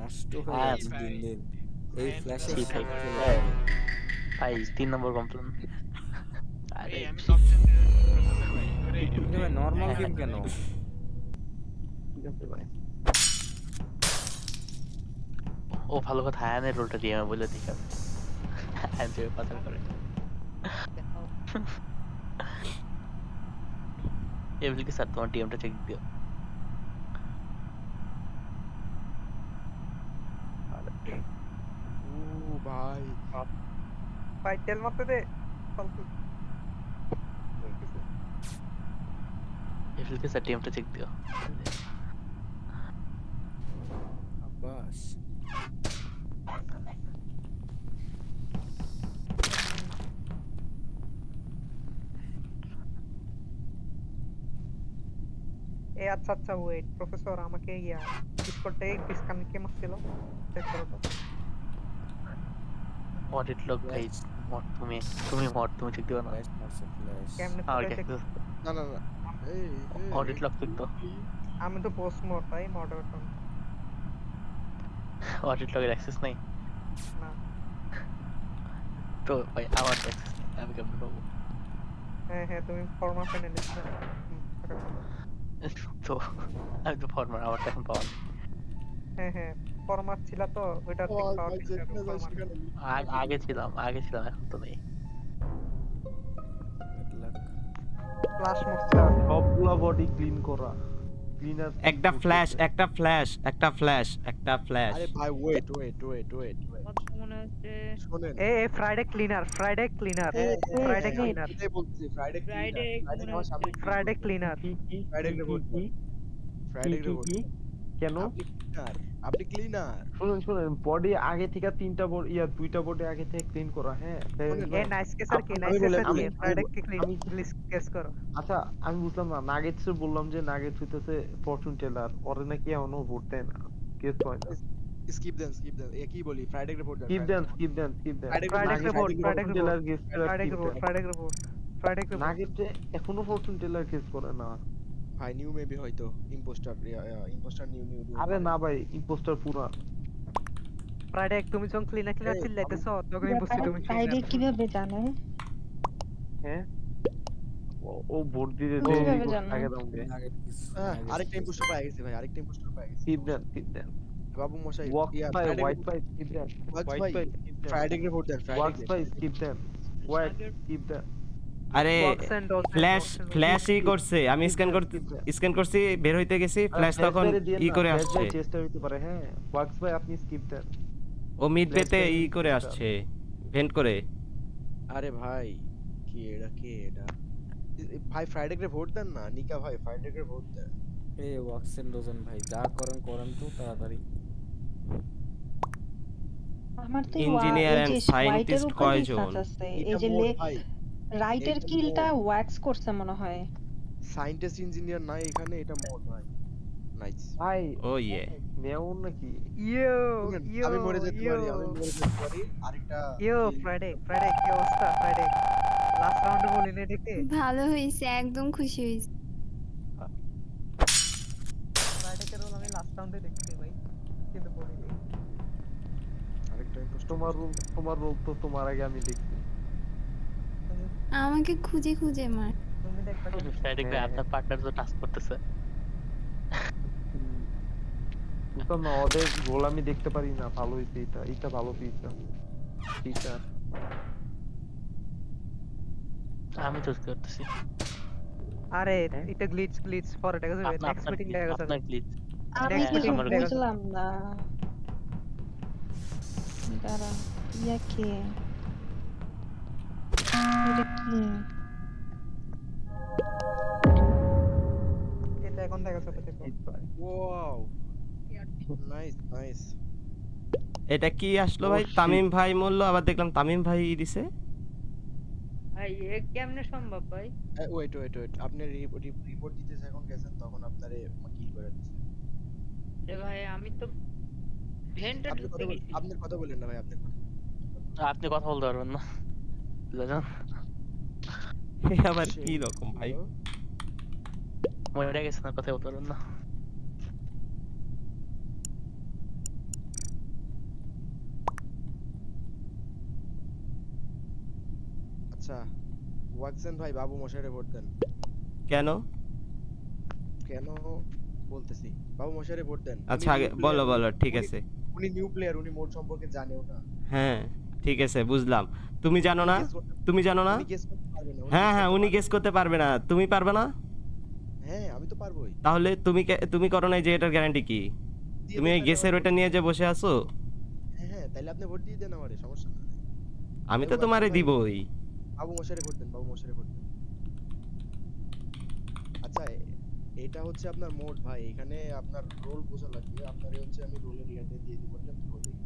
নষ্ট হয়ে হ্যাঁ যাচ্ছে দিন দিন। এই ফ্ল্যাশে ছি ভাই, সব চলে হ্যাঁ, যাবে। ভাই 3 নম্বর কমপ্লেন। আরে আমি সবচেয়ে প্রফেসর ভাই ওরে এটা ভাই নর্মাল হ্যাঁ, গেম কেন? ঠিক আছে ভাই। ও ভালো কথা, আয়ানের রোলটা দিয়ে আমি বলে দিই আমি। আয়ান যে পাচার করে। দেখাও। এমনি কি স্যার তোমার ডিএমটা চেক দিও। ও ভাই ভাই তেল মারতে দে ফালতু কিছু। এমনি কি স্যার ডিএমটা চেক দিও। আব্বাস আচ্ছা আচ্ছা ওয়েট প্রফেসর আমাকে ডিসকর্ডে ডিসকানেক্ট মারছিল চেক করো তো। অডিট লগ ভাই, ফ্ল্যাশ তুমি চেক দিও না। ফ্ল্যাশ মারছে ফ্ল্যাশ। কেমনে আর কোথায় কি চেক? না না না এই অডিট লগ চেক দাও। আমি তো পোস্ট মোড তাই মডারেটর অডিট লগের অ্যাক্সেস নাই না। তো ভাই, আমার অ্যাক্সেস নেই, আমি কেমনে পাবো? হ্যাঁ হ্যাঁ তুমি ফরমার প্যানেলিস্ট না। তো আমি তো ফরমার, আমার তো এখন পাওয়া নেই। হ্যাঁ হ্যাঁ ফরমার ছিল তো ওইটার থেকে পাওয়ার ভাই চেষ্টা করো যেখানে যায় ফরমার। সেখানে আগে ছিলাম, এখন তো নেই। Bad luck. ফ্লাশ মারছে সবগুলা বডি ক্লিন করা, ক্লিনার একটা ফ্ল্যাশ আরে ভাই ওয়েট মনে হচ্ছে শোনেন Friday cleaner Friday cleaner Friday আমি ক্লিনার এটাই বলছি ফ্রাইডে ফ্রাইডে মনে আমার সামনে ফ্রাইডে ক্লিনার কি কি ফ্রাইডে কি রিপোর্ট কি ফ্রাইডে কি রিপোর্ট কি কেন? আপনি ক্লিনার শুনেন বডি আগে থেকে তিনটা বডি দুইটা বডি আগে থেকে ক্লিন করা। হ্যাঁ নাইস কেসার কি নাইস আমি বলে কেসার কি দিই, ফ্রাইডে কে আমি- প্লিজ কেস করো। আচ্ছা আমি বুঝলাম না, নাগেটস বললাম যে নাগেটস হইতেছে ফরচুন টেলার, ওরে নাকি এখনো ভোট দেয় না, কেস হয় না। স্কিপ দেন কি বলি Friday report skip then Friday report Friday teller report case Friday report Friday report Friday report nuggets এখনো ফরচুন টেলার কেস করে না। ভাই নিউ মেবি হয়তো ইম্পোস্টার নিউ আরে না ভাই, ইম্পোস্টার পুরা। ফ্রাইডে তুমি যখন ক্লিনার ক্লিনার চিল্লাইতেছো তখনই বুঝছি তুমি ফ্রাইডে কিভাবে জানো? হ্যাঁ ও ভোট দিতে তুমি কিভাবে জানো? আগে দামকে আরেকটা ইম্পোস্টার পাই গেছে ভাই স্কিপ দেন বাবু মশাই walk by white by skip then white by Friday report then walk by skip then white skip then আরে ফ্ল্যাশই করছে, আমি স্ক্যান করছি, বের হইতে গেছি, ফ্ল্যাশ তখন ই করে আসছে, চেষ্টা হইতে পারে। হ্যাঁ ওয়াক্স বাই আপনি স্কিপ দেন। ও মিড বেতে ই করে আসছে, ভেন্ট করে। আরে ভাই কে এটা ভাই ফ্রাইডে কে ভোট দেন না নিকা ভাই ফ্রাইডে কে ভোট দেন। ওয়াক্সেন ডজন ভাই যা করেন তো তাড়াতাড়ি। আমার তো Engineer and scientist কয়জন? এই যে ভাই রাইটের এটা কিলটা মোড। ওয়্যাক্স করছে মনে হয়। সায়েন্টিস্ট ইঞ্জিনিয়ার নাই এখানে, এটা মোড ভাই নাইস। ভাই ও ইয়ে, মেয়র নাকি? ইয়ো আমি মরে যেতে পারি আরেকটা ফ্রাইডে কি অবস্থা ফ্রাইডে লাস্ট রাউন্ডে বলিনি দেখে ভালো হয়েছে, একদম খুশি হয়েছে। ফ্রাইডে কে রোল আমি লাস্ট রাউন্ডে দেখছি ভাই কিন্তু বলিনি। আরেকটা imposter তোমার রোল তো তোমার আগে আমি দেখছি। আমাকে খুঁজে খুঁজে মার। তুমি দেখবা ফ্রাইডে ভাই, হ্যাঁ। আপনার পার্টনার তো টাস্ক করতেছে। বুঝলাম না, ওদের রোল আমি দেখতে পারি না। ভালো হয়েছে, এটা ভালো পেয়েছে। এটা আমি তো করতেছি। আরে এটা গ্লিচ ফর এটা গেছে নেক্সট মিটিং দেখা গেছে আপনার গ্লিচ। আমি Next কিছু meeting এ দেখা যাবে। বুঝলাম না। দাঁড়া, কে? এটা কি? এটা এখন দেখা যাবে দেখো ওয়াও নাইস এটা কি আসলো ভাই? Oh, shit. তামিম ভাই বললো, আবার দেখলাম তামিম ভাই দিছে। ভাই এ কেমনে সম্ভব ভাই? ওয়েট আপনি রিপোর্ট দিতে যখন গেছেন তখন আপনারে কি করে দিছে? এ ভাই আমি তো ভেন্টে ঢুকতে গেছি। আপনার কথা বলেন না ভাই আপনি কথা বলতে পারবেন না, বুঝলেন? আবার কি রকম ভাই? মরে গেছে না, কথা বলতে পারবেন না। আচ্ছা ওয়াকসেন ভাই বাবু মশাইরে ভোট দেন। কেন? কেন বলতেছি, বাবু মশাইরে ভোট দেন। আচ্ছা আগে বলো বলো, ঠিক আছে। উনি নিউ প্লেয়ার, উনি মোড সম্পর্কে জানেও না। হ্যাঁ ঠিক আছে, বুঝলাম। তুমি জানো না? তুমি জানো না? উনি গেস করতে পারবে না। হ্যাঁ হ্যাঁ, উনি গেস করতে পারবে না, তুমি পারবে না? হ্যাঁ আমি তো পারবোই। তাহলে তুমি করো নাই যে এটার গ্যারান্টি কি? দিয়ে তুমি দেন এই তাহলে গেসের আমার ওটা vote। নিয়ে যে বসে আছো। হ্যাঁ হ্যাঁ, তাইলে আপনি ভোট দিয়ে দেন আমারে, সমস্যা নাই। আমি তো ওয়াকসেন তোমারে ভাই, দিবই। বাবু মশাইরে ভোট দেন, বাবু মশাইরে ভোট দেন। আচ্ছা এটা হচ্ছে আপনার মোড ভাই, এখানে আপনার রোল বোঝা লাগবে। আপনারে হচ্ছে আমি রোলের ইয়াতে দিয়ে দিব, আপনি ভোট দিন।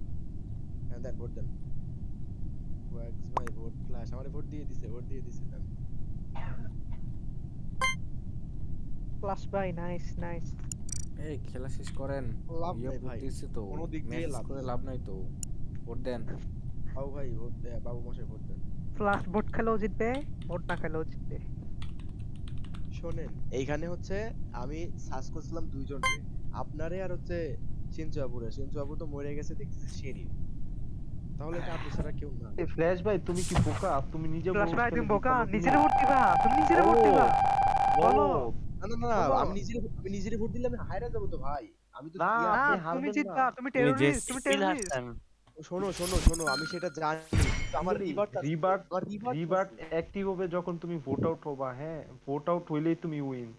হ্যাঁ দেন ভোট দেন। ওয়াক্স ভাই ভোট ফ্ল্যাশ আমারে ভোট দিয়ে দিছে, ভোট দিয়ে দিছে দেন। প্লাস ভাই নাইস নাইস। এই খেলা শেষ করেন। লাভ ইয়ে নাই ভাই, দিচ্ছে তো, কোনো দিক দিয়ে ম্যাচ লাভ করে নাই। লাভ নাই তো। ভোট দেন। বাবু ভাই ভোট দে, বাবু মশাই ভোট দেন। প্লাস ভোট খেলেও জিতবে, ভোট না খেলেও জিতবে। শোনেন এইখানে হচ্ছে আমি সার্চ করছিলাম দুইজনকে, আপনারে আর হচ্ছে সিনচুয়াপুরে। সিনচুয়াপু তো মরে গেছে দেখতেছি শেরিফ, তাহলে এটা আপনি ছাড়া কেউ না। এই ফ্ল্যাশ ভাই তুমি কি বোকা? তুমি নিজে প্লাস বলো ভাই কেন তুমি কি বোকা, করো তুমি? নিজেরে ভোট দিবা, তুমি নিজেরে ভোট বলো, দিবা। বলো। না না না, বলো। আমি নিজেরে ভোট দিলে আমি হায়রা যাবো তো ভাই। আমি তো না, ইয়া- না আপনি তুমি হারবেন জিতবা, না। তুমি তুমি যে টেররিস্ট, তুমি স্টিল টেররিস্ট। হাসছেন। শোনো শোনো শোনো, আমি সেটা জানি, কিন্তু আমার রিভার্ট রিভার্ট অ্যাক্টিভ হবে যখন তুমি ভোট আউট হবা। হ্যাঁ, ভোট আউট হইলেই তুমি উইন।